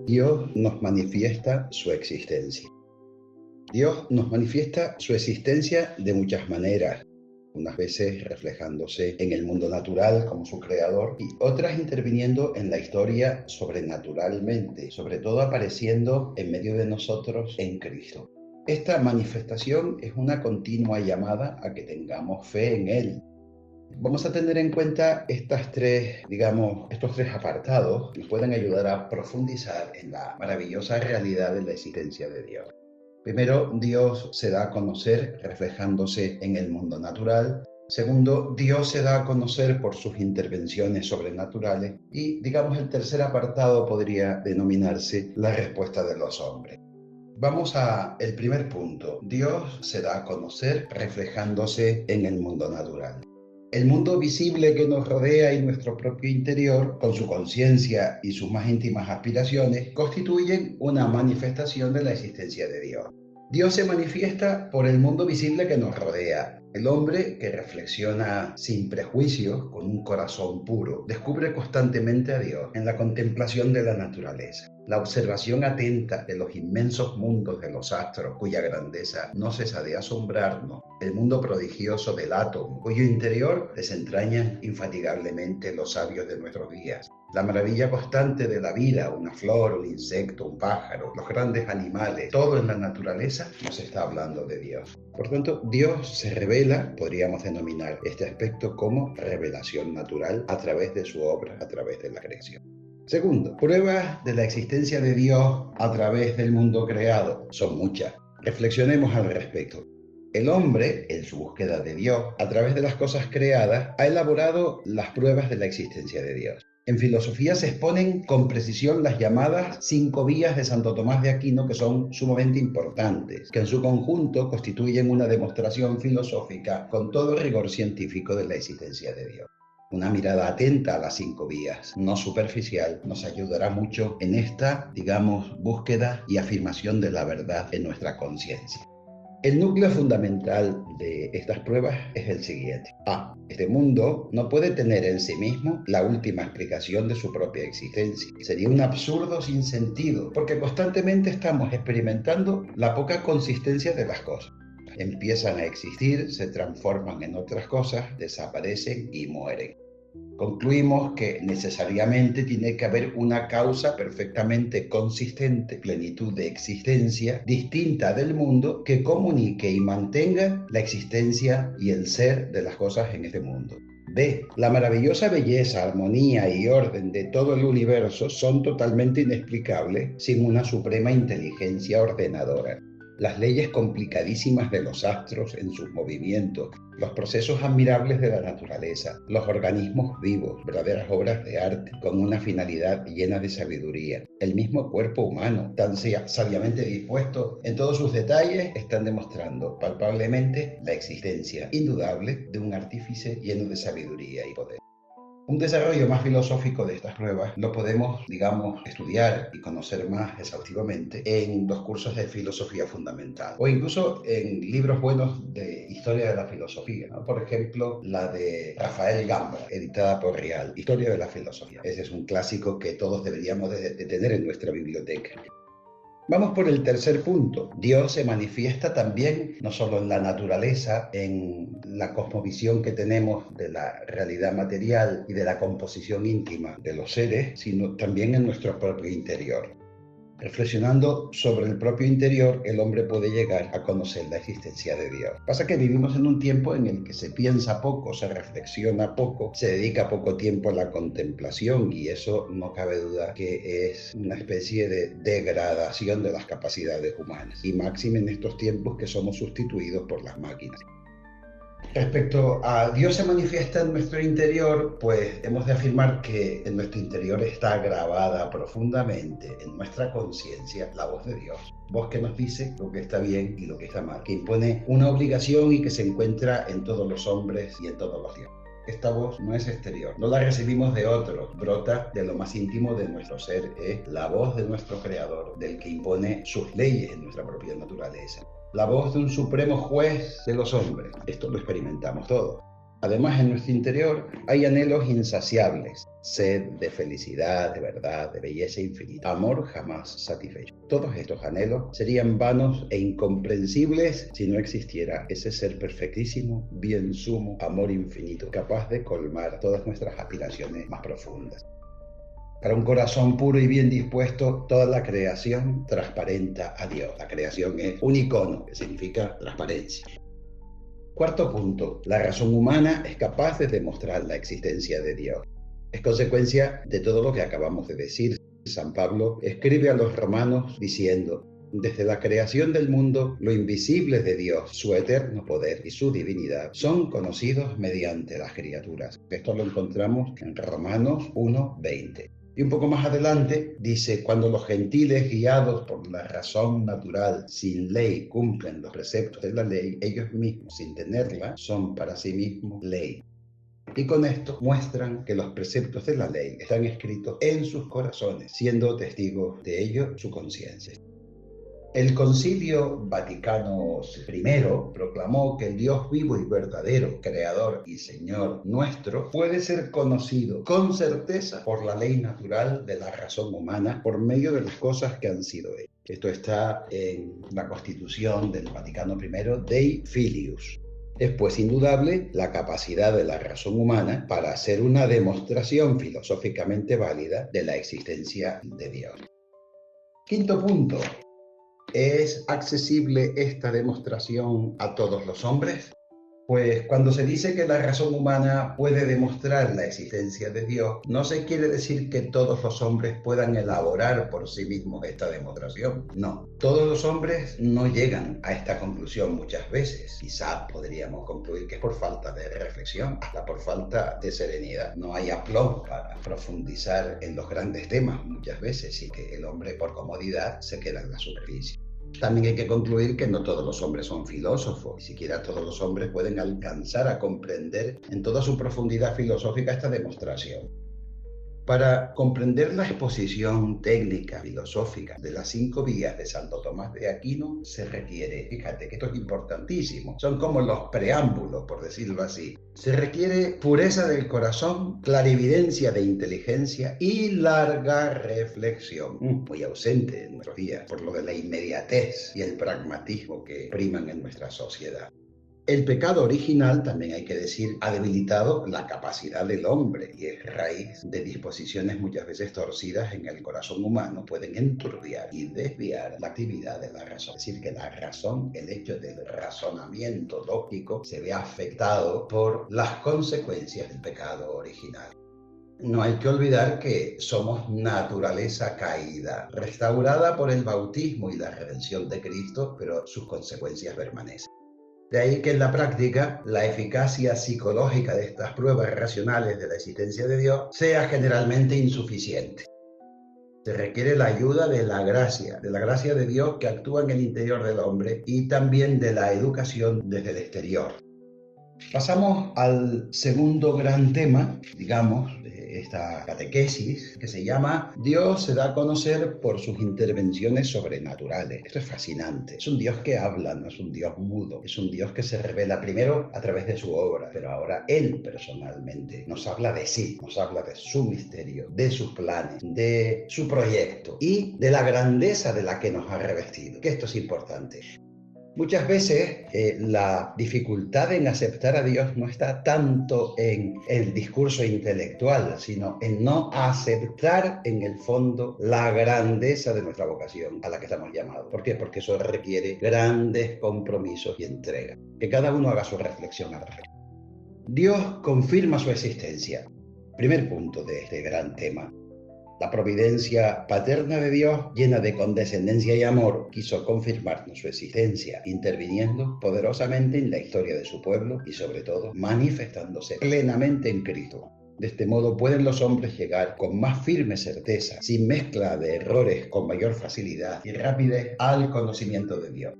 Dios nos manifiesta su existencia. Dios nos manifiesta su existencia de muchas maneras, unas veces reflejándose en el mundo natural como su creador y otras interviniendo en la historia sobrenaturalmente, sobre todo apareciendo en medio de nosotros en Cristo. Esta manifestación es una continua llamada a que tengamos fe en Él. Vamos a tener en cuenta estos tres apartados que nos pueden ayudar a profundizar en la maravillosa realidad de la existencia de Dios. Primero, Dios se da a conocer reflejándose en el mundo natural. Segundo, Dios se da a conocer por sus intervenciones sobrenaturales. Y, el tercer apartado podría denominarse la respuesta de los hombres. Vamos al primer punto. Dios se da a conocer reflejándose en el mundo natural. El mundo visible que nos rodea y nuestro propio interior, con su conciencia y sus más íntimas aspiraciones, constituyen una manifestación de la existencia de Dios. Dios se manifiesta por el mundo visible que nos rodea. El hombre que reflexiona sin prejuicios, con un corazón puro, descubre constantemente a Dios en la contemplación de la naturaleza. La observación atenta de los inmensos mundos de los astros, cuya grandeza no cesa de asombrarnos, el mundo prodigioso del átomo, cuyo interior desentrañan infatigablemente los sabios de nuestros días. La maravilla constante de la vida, una flor, un insecto, un pájaro, los grandes animales, todo en la naturaleza nos está hablando de Dios. Por tanto, Dios se revela, podríamos denominar este aspecto como revelación natural a través de su obra, a través de la creación. Segundo, pruebas de la existencia de Dios a través del mundo creado. Son muchas. Reflexionemos al respecto. El hombre, en su búsqueda de Dios, a través de las cosas creadas, ha elaborado las pruebas de la existencia de Dios. En filosofía se exponen con precisión las llamadas 5 vías de Santo Tomás de Aquino, que son sumamente importantes, que en su conjunto constituyen una demostración filosófica con todo rigor científico de la existencia de Dios. Una mirada atenta a las 5 vías, no superficial, nos ayudará mucho en esta, búsqueda y afirmación de la verdad en nuestra conciencia. El núcleo fundamental de estas pruebas es el siguiente. Este mundo no puede tener en sí mismo la última explicación de su propia existencia. Sería un absurdo sin sentido, porque constantemente estamos experimentando la poca consistencia de las cosas. Empiezan a existir, se transforman en otras cosas, desaparecen y mueren. Concluimos que necesariamente tiene que haber una causa perfectamente consistente, plenitud de existencia, distinta del mundo, que comunique y mantenga la existencia y el ser de las cosas en este mundo. La maravillosa belleza, armonía y orden de todo el universo son totalmente inexplicables sin una suprema inteligencia ordenadora. Las leyes complicadísimas de los astros en sus movimientos, los procesos admirables de la naturaleza, los organismos vivos, verdaderas obras de arte, con una finalidad llena de sabiduría. El mismo cuerpo humano, tan sabiamente dispuesto en todos sus detalles, están demostrando palpablemente la existencia indudable de un artífice lleno de sabiduría y poder. Un desarrollo más filosófico de estas pruebas lo podemos, estudiar y conocer más exhaustivamente en los cursos de filosofía fundamental o incluso en libros buenos de historia de la filosofía, ¿no? Por ejemplo, la de Rafael Gambra, editada por Rial, Historia de la Filosofía. Ese es un clásico que todos deberíamos de tener en nuestra biblioteca. Vamos por el tercer punto. Dios se manifiesta también no solo en la naturaleza, en la cosmovisión que tenemos de la realidad material y de la composición íntima de los seres, sino también en nuestro propio interior. Reflexionando sobre el propio interior, el hombre puede llegar a conocer la existencia de Dios. Pasa que vivimos en un tiempo en el que se piensa poco, se reflexiona poco, se dedica poco tiempo a la contemplación y eso no cabe duda que es una especie de degradación de las capacidades humanas y máxime en estos tiempos que somos sustituidos por las máquinas. Respecto a Dios se manifiesta en nuestro interior, pues hemos de afirmar que en nuestro interior está grabada profundamente en nuestra conciencia la voz de Dios. Voz que nos dice lo que está bien y lo que está mal, que impone una obligación y que se encuentra en todos los hombres y en todos los tiempos. Esta voz no es exterior, no la recibimos de otros, brota de lo más íntimo de nuestro ser, es la voz de nuestro Creador, del que impone sus leyes en nuestra propia naturaleza. La voz de un supremo juez de los hombres. Esto lo experimentamos todos. Además, en nuestro interior hay anhelos insaciables, sed de felicidad, de verdad, de belleza infinita, amor jamás satisfecho. Todos estos anhelos serían vanos e incomprensibles si no existiera ese ser perfectísimo, bien sumo, amor infinito, capaz de colmar todas nuestras aspiraciones más profundas. Para un corazón puro y bien dispuesto, toda la creación transparenta a Dios. La creación es un icono, que significa transparencia. Cuarto punto, la razón humana es capaz de demostrar la existencia de Dios. Es consecuencia de todo lo que acabamos de decir. San Pablo escribe a los romanos diciendo: desde la creación del mundo, lo invisible de Dios, su eterno poder y su divinidad, son conocidos mediante las criaturas. Esto lo encontramos en Romanos 1:20. Y un poco más adelante dice: cuando los gentiles, guiados por la razón natural, sin ley, cumplen los preceptos de la ley, ellos mismos, sin tenerla, son para sí mismos ley. Y con esto muestran que los preceptos de la ley están escritos en sus corazones, siendo testigos de ello su conciencia. El Concilio Vaticano I proclamó que el Dios vivo y verdadero, Creador y Señor nuestro, puede ser conocido con certeza por la ley natural de la razón humana por medio de las cosas que han sido hechas. Esto está en la Constitución del Vaticano I, Dei Filius. Es pues indudable la capacidad de la razón humana para hacer una demostración filosóficamente válida de la existencia de Dios. Quinto punto. ¿Es accesible esta demostración a todos los hombres? Pues cuando se dice que la razón humana puede demostrar la existencia de Dios, no se quiere decir que todos los hombres puedan elaborar por sí mismos esta demostración. No, todos los hombres no llegan a esta conclusión muchas veces. Quizás podríamos concluir que es por falta de reflexión, hasta por falta de serenidad. No hay aplomo para profundizar en los grandes temas muchas veces y que el hombre por comodidad se queda en la superficie. También hay que concluir que no todos los hombres son filósofos, ni siquiera todos los hombres pueden alcanzar a comprender en toda su profundidad filosófica esta demostración. Para comprender la exposición técnica, filosófica de las 5 vías de Santo Tomás de Aquino se requiere, fíjate que esto es importantísimo, son como los preámbulos, por decirlo así. Se requiere pureza del corazón, clarividencia de inteligencia y larga reflexión, muy ausente en nuestros días por lo de la inmediatez y el pragmatismo que priman en nuestra sociedad. El pecado original, también hay que decir, ha debilitado la capacidad del hombre y es raíz de disposiciones muchas veces torcidas en el corazón humano, pueden enturbiar y desviar la actividad de la razón. Es decir, que la razón, el hecho del razonamiento lógico, se ve afectado por las consecuencias del pecado original. No hay que olvidar que somos naturaleza caída, restaurada por el bautismo y la redención de Cristo, pero sus consecuencias permanecen. De ahí que en la práctica la eficacia psicológica de estas pruebas racionales de la existencia de Dios sea generalmente insuficiente. Se requiere la ayuda de la gracia de Dios que actúa en el interior del hombre y también de la educación desde el exterior. Pasamos al segundo gran tema, digamos, de esta catequesis, que se llama Dios se da a conocer por sus intervenciones sobrenaturales. Esto es fascinante. Es un Dios que habla, no es un Dios mudo. Es un Dios que se revela primero a través de su obra, pero ahora Él personalmente nos habla de sí, nos habla de su misterio, de sus planes, de su proyecto y de la grandeza de la que nos ha revestido. Que esto es importante. Muchas veces la dificultad en aceptar a Dios no está tanto en el discurso intelectual, sino en no aceptar en el fondo la grandeza de nuestra vocación a la que estamos llamados. ¿Por qué? Porque eso requiere grandes compromisos y entrega. Que cada uno haga su reflexión al respecto. Dios confirma su existencia. Primer punto de este gran tema. La providencia paterna de Dios, llena de condescendencia y amor, quiso confirmarnos su existencia, interviniendo poderosamente en la historia de su pueblo y, sobre todo, manifestándose plenamente en Cristo. De este modo pueden los hombres llegar con más firme certeza, sin mezcla de errores, con mayor facilidad y rapidez, al conocimiento de Dios.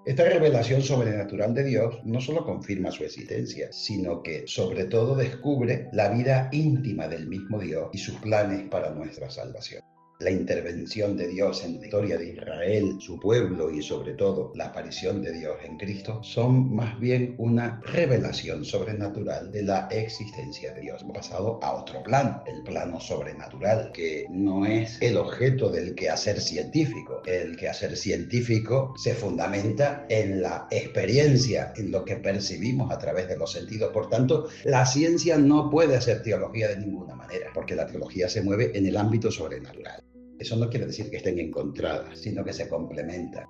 Esta revelación sobrenatural de Dios no solo confirma su existencia, sino que sobre todo descubre la vida íntima del mismo Dios y sus planes para nuestra salvación. La intervención de Dios en la historia de Israel, su pueblo y sobre todo la aparición de Dios en Cristo son más bien una revelación sobrenatural de la existencia de Dios. Hemos pasado a otro plano, el plano sobrenatural, que no es el objeto del quehacer científico. El quehacer científico se fundamenta en la experiencia, en lo que percibimos a través de los sentidos. Por tanto, la ciencia no puede hacer teología de ninguna manera, porque la teología se mueve en el ámbito sobrenatural. Eso no quiere decir que estén encontradas, sino que se complementan.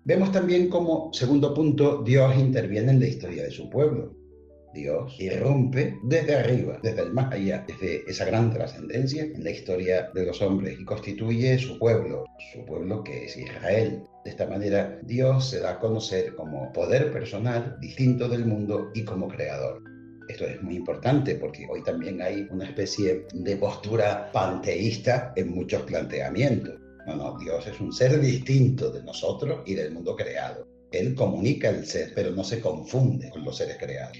Vemos también como, segundo punto, Dios interviene en la historia de su pueblo. Dios irrumpe desde arriba, desde el más allá, desde esa gran trascendencia en la historia de los hombres y constituye su pueblo que es Israel. De esta manera, Dios se da a conocer como poder personal distinto del mundo y como creador. Esto es muy importante porque hoy también hay una especie de postura panteísta en muchos planteamientos. No, Dios es un ser distinto de nosotros y del mundo creado. Él comunica el ser, pero no se confunde con los seres creados.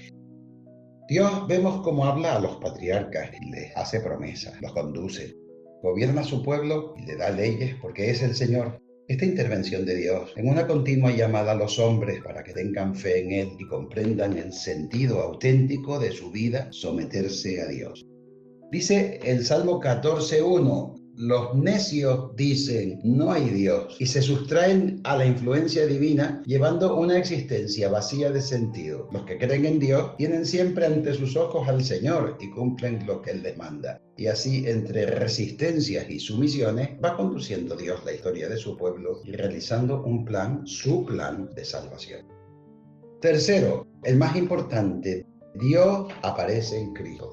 Dios vemos cómo habla a los patriarcas y les hace promesas, los conduce, gobierna a su pueblo y le da leyes porque es el Señor. Esta intervención de Dios en una continua llamada a los hombres para que tengan fe en Él y comprendan el sentido auténtico de su vida, someterse a Dios. Dice el Salmo 14:1, los necios dicen, no hay Dios, y se sustraen a la influencia divina, llevando una existencia vacía de sentido. Los que creen en Dios tienen siempre ante sus ojos al Señor y cumplen lo que Él les manda. Y así, entre resistencias y sumisiones, va conduciendo Dios la historia de su pueblo y realizando un plan, su plan de salvación. Tercero, el más importante, Dios aparece en Cristo.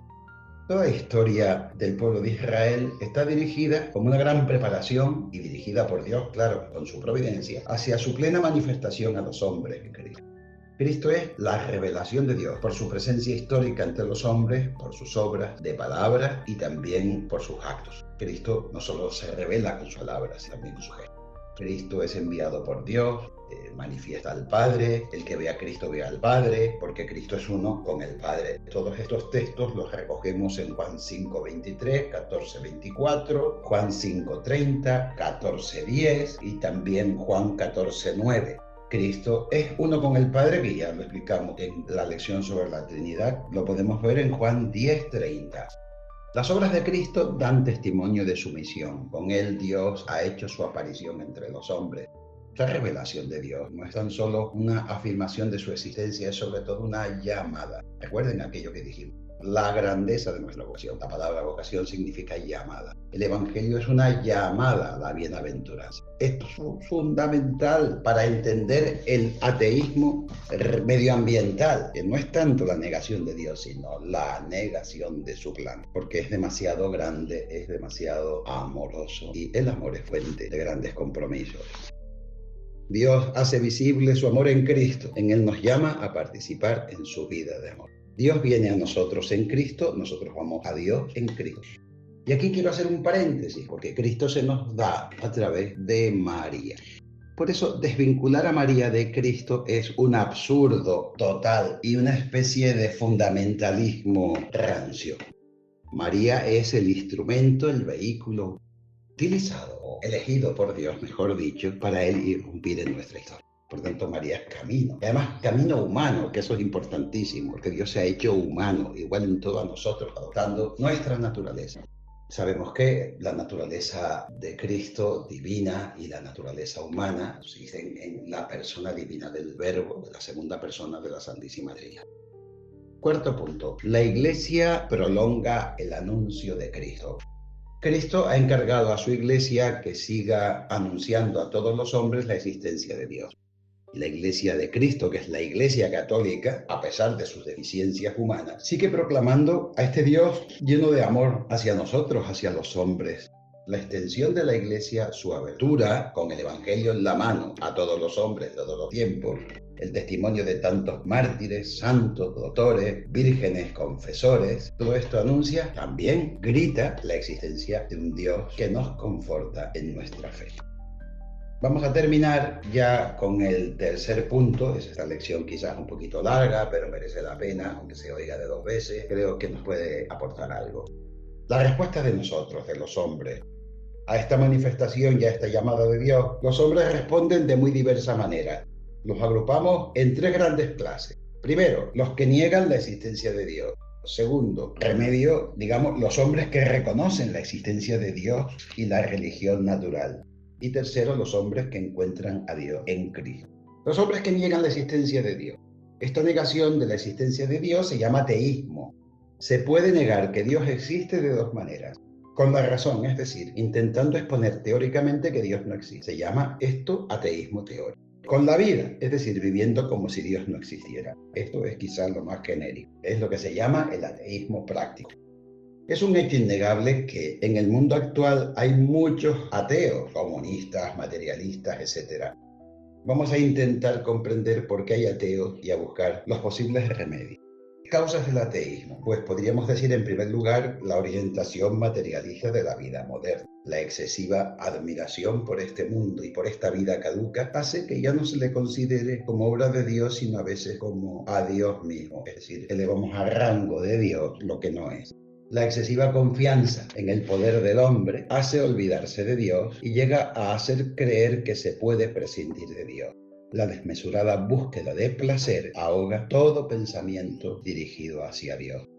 Toda la historia del pueblo de Israel está dirigida como una gran preparación y dirigida por Dios, claro, con su providencia, hacia su plena manifestación a los hombres en Cristo. Cristo es la revelación de Dios por su presencia histórica entre los hombres, por sus obras de palabras y también por sus actos. Cristo no solo se revela con sus palabras, sino también con sus gestos. Cristo es enviado por Dios, manifiesta al Padre, el que ve a Cristo ve al Padre, porque Cristo es uno con el Padre. Todos estos textos los recogemos en Juan 5:23, 14:24, Juan 5:30, 14:10 y también Juan 14:9. Cristo es uno con el Padre, que ya lo explicamos en la lección sobre la Trinidad, lo podemos ver en Juan 10:30. Las obras de Cristo dan testimonio de su misión. Con él Dios ha hecho su aparición entre los hombres. La revelación de Dios no es tan solo una afirmación de su existencia, es sobre todo una llamada. Recuerden aquello que dijimos, la grandeza de nuestra vocación. La palabra vocación significa llamada. El Evangelio es una llamada a la bienaventuranza. Esto es fundamental para entender el ateísmo medioambiental, que no es tanto la negación de Dios, sino la negación de su plan, porque es demasiado grande, es demasiado amoroso y el amor es fuente de grandes compromisos. Dios hace visible su amor en Cristo. En Él nos llama a participar en su vida de amor. Dios viene a nosotros en Cristo, nosotros vamos a Dios en Cristo. Y aquí quiero hacer un paréntesis, porque Cristo se nos da a través de María. Por eso, desvincular a María de Cristo es un absurdo total y una especie de fundamentalismo rancio. María es el instrumento, el vehículo utilizado o elegido por Dios, mejor dicho, para Él irrumpir en nuestra historia. Por tanto, María es camino. Y además, camino humano, que eso es importantísimo, porque Dios se ha hecho humano, igual en todos nosotros, adoptando nuestra naturaleza. Sabemos que la naturaleza de Cristo divina y la naturaleza humana se dicen en la persona divina del Verbo, de la segunda persona de la Santísima Trinidad. Cuarto punto, la Iglesia prolonga el anuncio de Cristo. Cristo ha encargado a su Iglesia que siga anunciando a todos los hombres la existencia de Dios. La Iglesia de Cristo, que es la Iglesia católica, a pesar de sus deficiencias humanas, sigue proclamando a este Dios lleno de amor hacia nosotros, hacia los hombres. La extensión de la Iglesia, su abertura con el Evangelio en la mano a todos los hombres de todos los tiempos, el testimonio de tantos mártires, santos, doctores, vírgenes, confesores, todo esto anuncia, también grita la existencia de un Dios que nos conforta en nuestra fe. Vamos a terminar ya con el tercer punto. Es esta lección quizás un poquito larga, pero merece la pena, aunque se oiga de 2 veces. Creo que nos puede aportar algo. La respuesta de nosotros, de los hombres, A esta manifestación y a esta llamada de Dios, los hombres responden de muy diversa manera. Los agrupamos en tres grandes clases. Primero, los que niegan la existencia de Dios. Segundo, remedio, digamos, los hombres que reconocen la existencia de Dios y la religión natural. Y tercero, los hombres que encuentran a Dios en Cristo. Los hombres que niegan la existencia de Dios. Esta negación de la existencia de Dios se llama teísmo. Se puede negar que Dios existe de dos maneras. Con la razón, es decir, intentando exponer teóricamente que Dios no existe. Se llama esto ateísmo teórico. Con la vida, es decir, viviendo como si Dios no existiera. Esto es quizás lo más genérico. Es lo que se llama el ateísmo práctico. Es un hecho innegable que en el mundo actual hay muchos ateos, comunistas, materialistas, etc. Vamos a intentar comprender por qué hay ateos y a buscar los posibles remedios. Causas del ateísmo. Pues podríamos decir en primer lugar la orientación materialista de la vida moderna. La excesiva admiración por este mundo y por esta vida caduca hace que ya no se le considere como obra de Dios, sino a veces como a Dios mismo. Es decir, elevamos a rango de Dios lo que no es. La excesiva confianza en el poder del hombre hace olvidarse de Dios y llega a hacer creer que se puede prescindir de Dios. La desmesurada búsqueda de placer ahoga todo pensamiento dirigido hacia Dios.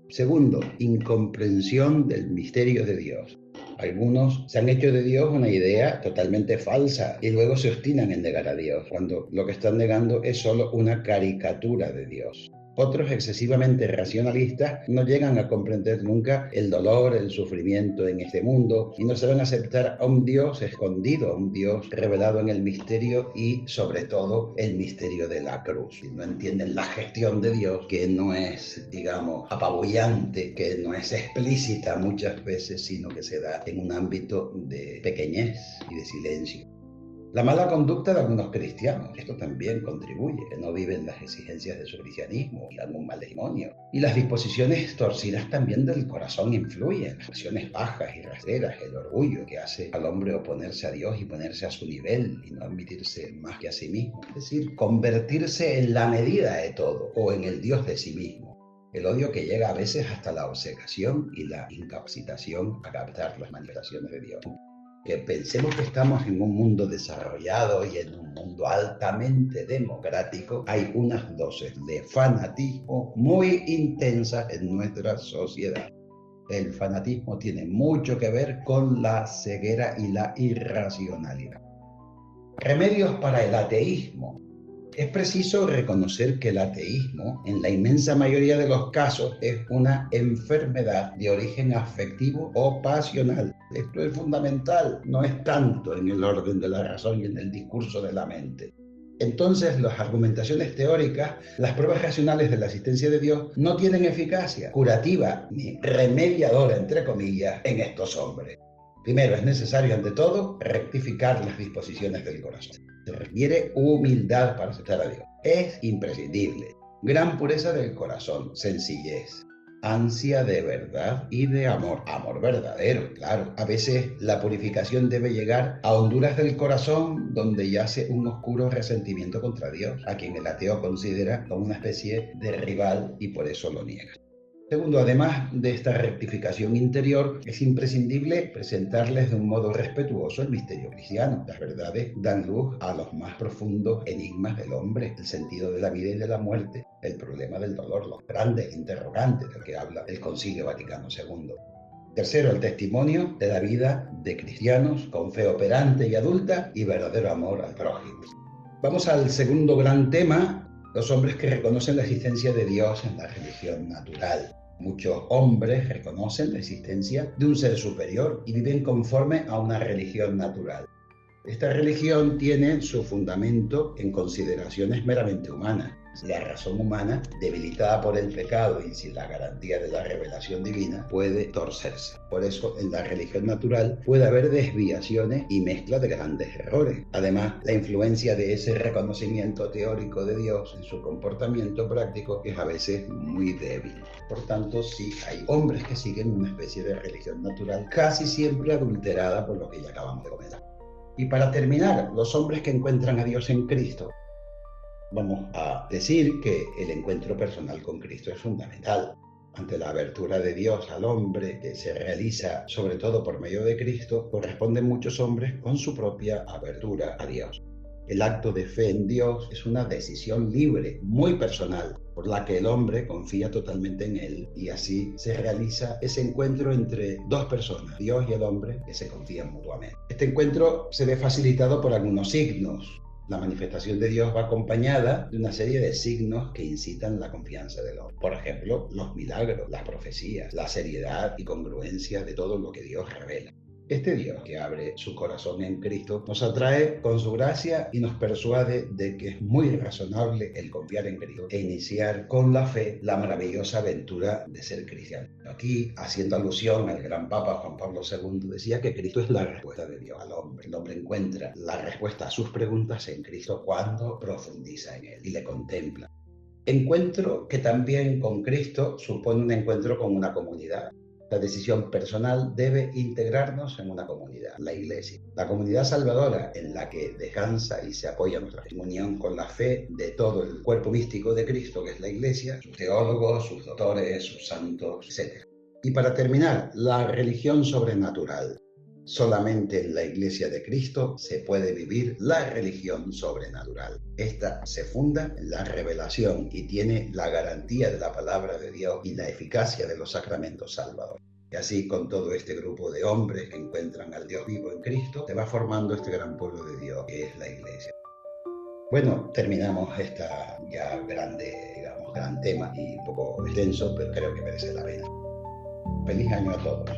Segundo, incomprensión del misterio de Dios. Algunos se han hecho de Dios una idea totalmente falsa y luego se obstinan en negar a Dios, cuando lo que están negando es solo una caricatura de Dios. Otros excesivamente racionalistas no llegan a comprender nunca el dolor, el sufrimiento en este mundo y no saben aceptar a un Dios escondido, a un Dios revelado en el misterio y sobre todo el misterio de la cruz. No entienden la gestión de Dios, que no es, digamos, apabullante, que no es explícita muchas veces, sino que se da en un ámbito de pequeñez y de silencio. La mala conducta de algunos cristianos, esto también contribuye, que no viven las exigencias de su cristianismo y dan un mal testimonio. Y las disposiciones torcidas también del corazón influyen, las pasiones bajas y rastreras, el orgullo que hace al hombre oponerse a Dios y ponerse a su nivel y no admitirse más que a sí mismo. Es decir, convertirse en la medida de todo o en el Dios de sí mismo. El odio que llega a veces hasta la obcecación y la incapacitación a captar las manifestaciones de Dios. Que pensemos que estamos en un mundo desarrollado y en un mundo altamente democrático, hay unas dosis de fanatismo muy intensas en nuestra sociedad. El fanatismo tiene mucho que ver con la ceguera y la irracionalidad. Remedios para el ateísmo. Es preciso reconocer que el ateísmo, en la inmensa mayoría de los casos, es una enfermedad de origen afectivo o pasional. Esto es fundamental, no es tanto en el orden de la razón y en el discurso de la mente. Entonces, las argumentaciones teóricas, las pruebas racionales de la existencia de Dios, no tienen eficacia curativa ni remediadora, entre comillas, en estos hombres. Primero, es necesario, ante todo, rectificar las disposiciones del corazón. Se requiere humildad para aceptar a Dios. Es imprescindible. Gran pureza del corazón, sencillez, ansia de verdad y de amor. Amor verdadero, claro. A veces la purificación debe llegar a honduras del corazón donde yace un oscuro resentimiento contra Dios, a quien el ateo considera como una especie de rival y por eso lo niega. Segundo, además de esta rectificación interior, es imprescindible presentarles de un modo respetuoso el misterio cristiano. Las verdades dan luz a los más profundos enigmas del hombre, el sentido de la vida y de la muerte, el problema del dolor, los grandes interrogantes del que habla el Concilio Vaticano II. Tercero, el testimonio de la vida de cristianos con fe operante y adulta y verdadero amor al prójimo. Vamos al segundo gran tema, los hombres que reconocen la existencia de Dios en la religión natural. Muchos hombres reconocen la existencia de un ser superior y viven conforme a una religión natural. Esta religión tiene su fundamento en consideraciones meramente humanas. La razón humana, debilitada por el pecado y sin la garantía de la revelación divina, puede torcerse. Por eso, en la religión natural puede haber desviaciones y mezcla de grandes errores. Además, la influencia de ese reconocimiento teórico de Dios en su comportamiento práctico es a veces muy débil. Por tanto, sí hay hombres que siguen una especie de religión natural, casi siempre adulterada por lo que ya acabamos de comentar. Y para terminar, los hombres que encuentran a Dios en Cristo. Vamos a decir que el encuentro personal con Cristo es fundamental. ante la abertura de Dios al hombre, que se realiza sobre todo por medio de Cristo, corresponden muchos hombres con su propia abertura a Dios. El acto de fe en Dios es una decisión libre, muy personal, por la que el hombre confía totalmente en Él y así se realiza ese encuentro entre dos personas, Dios y el hombre, que se confían mutuamente. Este encuentro se ve facilitado por algunos signos. La manifestación de Dios va acompañada de una serie de signos que incitan la confianza del hombre. Por ejemplo, los milagros, las profecías, la seriedad y congruencia de todo lo que Dios revela. Este Dios que abre su corazón en Cristo nos atrae con su gracia y nos persuade de que es muy razonable el confiar en Cristo e iniciar con la fe la maravillosa aventura de ser cristiano. Aquí, haciendo alusión al gran Papa Juan Pablo II, decía que Cristo es la respuesta de Dios al hombre. El hombre encuentra la respuesta a sus preguntas en Cristo cuando profundiza en Él y le contempla. Encuentro que también con Cristo supone un encuentro con una comunidad. La decisión personal debe integrarnos en una comunidad, la Iglesia. La comunidad salvadora en la que descansa y se apoya nuestra comunión con la fe de todo el cuerpo místico de Cristo, que es la Iglesia, sus teólogos, sus doctores, sus santos, etc. Y para terminar, la religión sobrenatural. Solamente en la Iglesia de Cristo se puede vivir la religión sobrenatural. Esta se funda en la revelación y tiene la garantía de la palabra de Dios y la eficacia de los sacramentos salvadores. Y así, con todo este grupo de hombres que encuentran al Dios vivo en Cristo, se va formando este gran pueblo de Dios que es la Iglesia. Bueno, terminamos esta ya gran tema y un poco extenso, pero creo que merece la pena. Feliz año a todos.